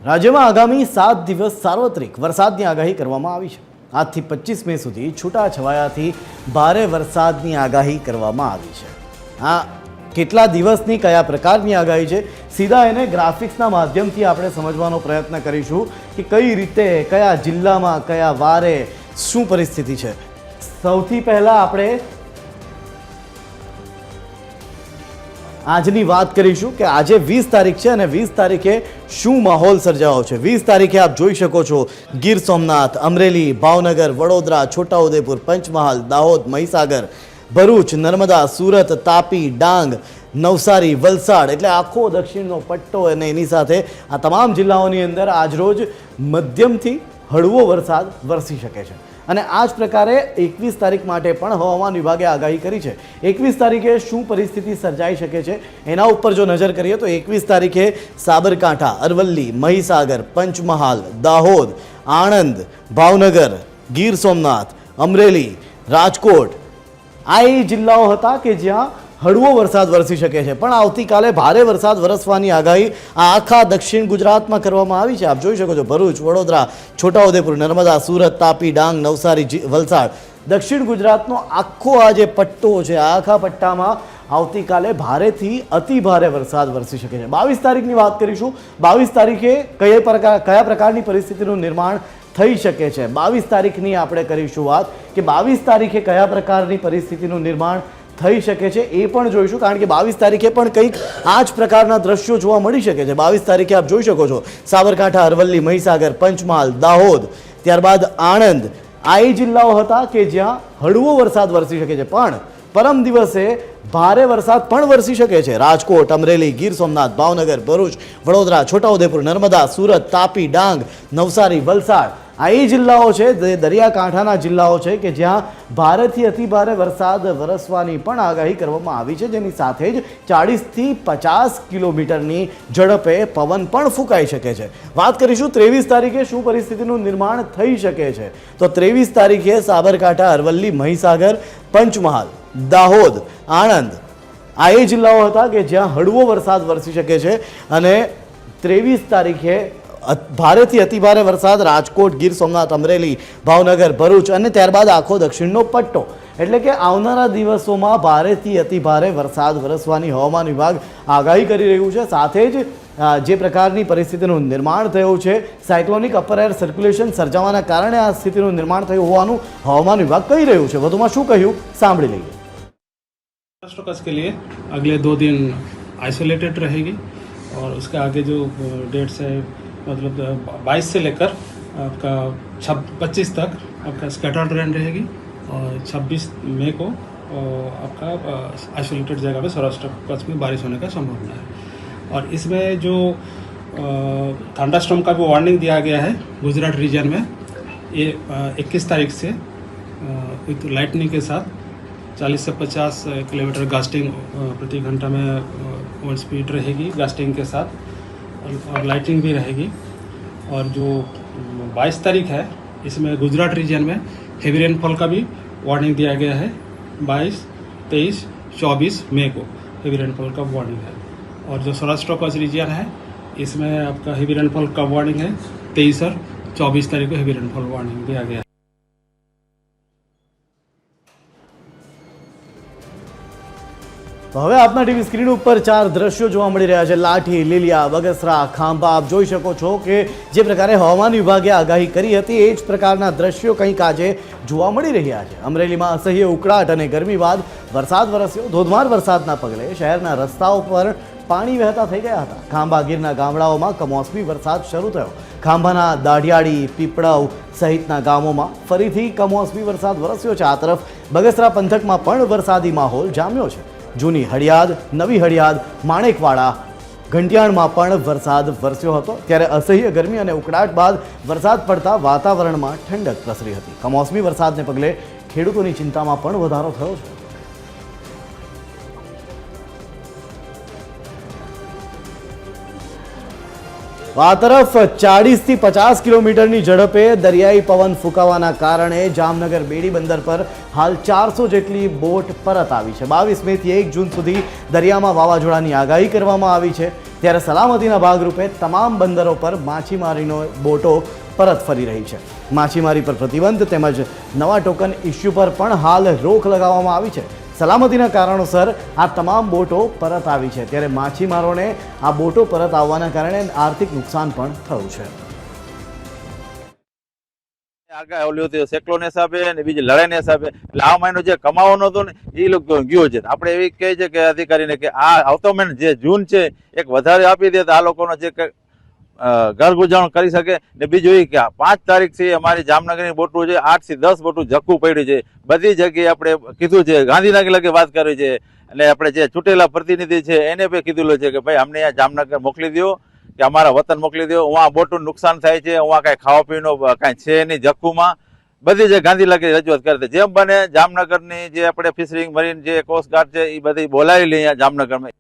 રાજ્યમાં આગામી 7 દિવસ સાર્વત્રિક વરસાદની આગાહી કરવામાં આવી છે। આજથી 25 મે સુધી છૂટાછવાયાથી ભારે વરસાદની આગાહી કરવામાં આવી છે। આ કેટલા દિવસની કયા પ્રકારની આગાહી છે, સીધા એને ગ્રાફિક્સના માધ્યમથી આપણે સમજવાનો પ્રયત્ન કરીશું કે કઈ રીતે કયા જિલ્લામાં કયા વારે શું પરિસ્થિતિ છે। સૌથી પહેલા આપણે આજની વાત કરીશું કે આજે 20 તારીખ છે અને 20 તારીખે શું માહોલ સર્જાયો છે। 20 તારીખે આપ જોઈ શકો છો ગીર સોમનાથ, અમરેલી, ભાવનગર, વડોદરા, છોટાઉદેપુર, પંચમહાલ, દાહોદ, મહીસાગર, ભરૂચ, નર્મદા, સુરત, તાપી, ડાંગ, નવસારી, વલસાડ એટલે આખો દક્ષિણનો પટ્ટો અને એની સાથે આ તમામ જિલ્લાઓની અંદર આજરોજ મધ્યમથી હળવો વરસાદ વરસી શકે છે। અને આ જ પ્રકારે 21 તારીખ માટે પણ હવામાન વિભાગે આગાહી કરી છે। 21 તારીખે શું પરિસ્થિતિ સર્જાઈ શકે છે એના ઉપર જો નજર કરીએ તો 21 તારીખે સાબરકાંઠા, અરવલ્લી, મહીસાગર, પંચમહાલ, દાહોદ, આણંદ, ભાવનગર, ગીર સોમનાથ, અમરેલી, રાજકોટ આ એ જિલ્લાઓ હતા કે જ્યાં હળવો વરસાદ વરસી શકે છે। પણ આવતીકાલે ભારે વરસાદ વરસવાની આગાહી આખા દક્ષિણ ગુજરાતમાં કરવામાં આવી છે। આપ જોઈ શકો છો ભરૂચ, વડોદરા, છોટાઉદેપુર, નર્મદા, સુરત, તાપી, ડાંગ, નવસારી, વલસાડ દક્ષિણ ગુજરાતનો આખો આ જે પટ્ટો છે આખા પટ્ટામાં આવતીકાલે ભારેથી અતિ ભારે વરસાદ વરસી શકે છે। 22 તારીખની વાત કરીશું। 22 તારીખે કયા પ્રકારની પરિસ્થિતિનું નિર્માણ થઈ શકે છે। 22 તારીખની આપણે કરીશું વાત કે 22 તારીખે કયા પ્રકારની પરિસ્થિતિનું નિર્માણ થઈ શકે છે એ પણ જોઈશું, કારણ કે 22 તારીખે પણ કંઈક આ જ પ્રકારના દ્રશ્યો જોવા મળી શકે છે। 22 તારીખે આપ જોઈ શકો છો સાબરકાંઠા, અરવલ્લી, મહીસાગર, પંચમહાલ, દાહોદ, ત્યારબાદ આણંદ આ એ જિલ્લાઓ હતા કે જ્યાં હળવો વરસાદ વરસી શકે છે। પણ પરમ દિવસે ભારે વરસાદ પણ વરસી શકે છે। રાજકોટ, અમરેલી, ગીર સોમનાથ, ભાવનગર, ભરૂચ, વડોદરા, છોટાઉદેપુર, નર્મદા, સુરત, તાપી, ડાંગ, નવસારી, વલસાડ આ એ જિલ્લાઓ છે, દરિયાકાંઠાના જિલ્લાઓ છે કે જ્યાં ભારેથી અતિ ભારે વરસાદ વરસવાની પણ આગાહી કરવામાં આવી છે, જેની સાથે જ 40થી 50 કિલોમીટરની ઝડપે પવન પણ ફૂંકાઈ શકે છે। વાત કરીશું 23 તારીખે શું પરિસ્થિતિનું નિર્માણ થઈ શકે છે તો 23 તારીખે સાબરકાંઠા, અરવલ્લી, મહીસાગર, પંચમહાલ, દાહોદ, આણંદ આ એ જિલ્લાઓ હતા કે જ્યાં હળવો વરસાદ વરસી શકે છે। અને 23 તારીખે ભારેથી અતિભારે વરસાદ રાજકોટ, ગીર સોમનાથ, અમરેલી, ભાવનગર, ભરૂચ અને ત્યારબાદ આખો દક્ષિણનો પટ્ટો એટલે કે આવનારા દિવસોમાં ભારેથી અતિભારે વરસાદ વરસવાની હવામાન વિભાગ આગાહી કરી રહ્યું છે। સાથે જ જે પ્રકારની પરિસ્થિતિનું નિર્માણ થયું છે, સાયક્લોનિક અપર એર સર્ક્યુલેશન સર્જાવાના કારણે આ સ્થિતિનું નિર્માણ થયું હોવાનું હવામાન વિભાગ કહી રહ્યું છે। વધુમાં શું કહ્યું સાંભળી લઈએ। महाराष्ट्र कच्छ के लिए अगले 2 दिन आइसोलेटेड रहेगी और उसके आगे जो डेट्स है मतलब 22 से लेकर आपका 25 तक आपका स्कैटर्ड रेन रहेगी और 26 मई को आपका आइसोलेटेड जगह पे सौराष्ट्र कच्छ में बारिश होने का संभावना है। और इसमें जो थंडरस्टॉर्म का भी वार्निंग दिया गया है गुजरात रीजन में, ये 21 तारीख से विथ लाइटनिंग के साथ 40 से 50 किलोमीटर गास्टिंग प्रति घंटा में स्पीड रहेगी गास्टिंग के साथ और लाइटिंग भी रहेगी। और जो 22 तारीख है इसमें गुजरात रीजन में हेवी रेनफॉल का भी वार्निंग दिया गया है। 22, 23, 24 मई को हेवी रेनफॉल का वार्निंग है। और जो सौराष्ट्र कच्छ रीजन है इसमें आपका हेवी रेनफॉल का वार्निंग है 23 और 24 तारीख को हेवी रेनफॉल वार्निंग दिया गया है। તો હવે આપના ટીવી સ્ક્રીન ઉપર 4 દ્રશ્યો જોવા મળી રહ્યા છે। લાઠી, લીલિયા, બગસરા, ખાંભા આપ જોઈ શકો છો કે જે પ્રકારે હવામાન વિભાગે આગાહી કરી હતી એ જ પ્રકારના દ્રશ્યો કંઈક આજે જોવા મળી રહ્યા છે। અમરેલીમાં અસહ્ય ઉકળાટ અને ગરમી બાદ વરસાદ વરસ્યો। ધોધમાર વરસાદના પગલે શહેરના રસ્તાઓ પર પાણી વહેતા થઈ ગયા હતા। ખાંભા ગીરના ગામડાઓમાં કમોસમી વરસાદ શરૂ થયો। ખાંભાના દાઢિયાળી, પીપળવ સહિતના ગામોમાં ફરીથી કમોસમી વરસાદ વરસ્યો છે। આ તરફ બગસરા પંથકમાં પણ વરસાદી માહોલ જામ્યો છે। જૂની હળિયાદ, નવી હળિયાદ, માણેકવાડા, ઘંટિયાણમાં પણ વરસાદ વરસ્યો હતો। ત્યારે અસહ્ય ગરમી અને ઉકળાટ બાદ વરસાદ પડતા વાતાવરણમાં ઠંડક પ્રસરી હતી। કમોસમી વરસાદને પગલે ખેડૂતોની ચિંતામાં પણ વધારો થયો છે। આ તરફ 40થી 50 કિલોમીટરની ઝડપે દરિયાઈ પવન ફૂંકાવાના કારણે જામનગર બેડી બંદર પર હાલ 400 જેટલી બોટ પરત આવી છે। 22 મેથી 1 જૂન સુધી દરિયામાં વાવાઝોડાની આગાહી કરવામાં આવી છે। ત્યારે સલામતીના ભાગરૂપે તમામ બંદરો પર માછીમારીનો બોટો પરત ફરી રહી છે. માછીમારી પર પ્રતિબંધ તેમજ નવા ટોકન ઇસ્યુ પર પણ હાલ રોક લગાવવામાં આવી છે. સલામતીના કારણોસર આ તમામ બોટો પરત આવી છે. ત્યારે માછીમારોને આ બોટો પરત આવવાના કારણે આર્થિક નુકસાન પણ થયું છે. આગળ ઓલું હતું સેકલોને હિસાબે ને બીજી લડાઈને હિસાબે, એટલે આ મહિનો જે કમાવાનો હતો ને એ લોકો ગયો છે. આપણે એવી કહે છે કે અધિકારીને કે આ આવતો મહિનો જે જૂન છે એક વધારે આપી દે તો આ લોકોનો જે ઘર ગુજારણ કરી શકે. ને બીજું એ કે 5 તારીખથી અમારી જામનગરની બોટું છે 8 થી 10 બોટું જક્કું પડ્યું છે. બધી જગ્યાએ આપણે કીધું છે, ગાંધીનગર લગે વાત કરી છે, અને આપણે જે ચૂંટેલા પ્રતિનિધિ છે એને પણ કીધું છે કે ભાઈ અમને અહીંયા જામનગર મોકલી દો, કે અમારા વતન મોકલી દો. ઉहाँ બોટું નુકસાન થાય છે, ઉहाँ કાંઈ ખાવા પીવાનું કાંઈ છે નહીં જક્કુમાં. બધી જે ગાંધી લગે રજૂઆત કરે જેમ બને જામનગરની જે આપણે ફિશરિંગ મરીન જે કોસ્ટગાર્ડ છે એ બધી બોલાવી લઈએ અહીંયા જામનગરમાં.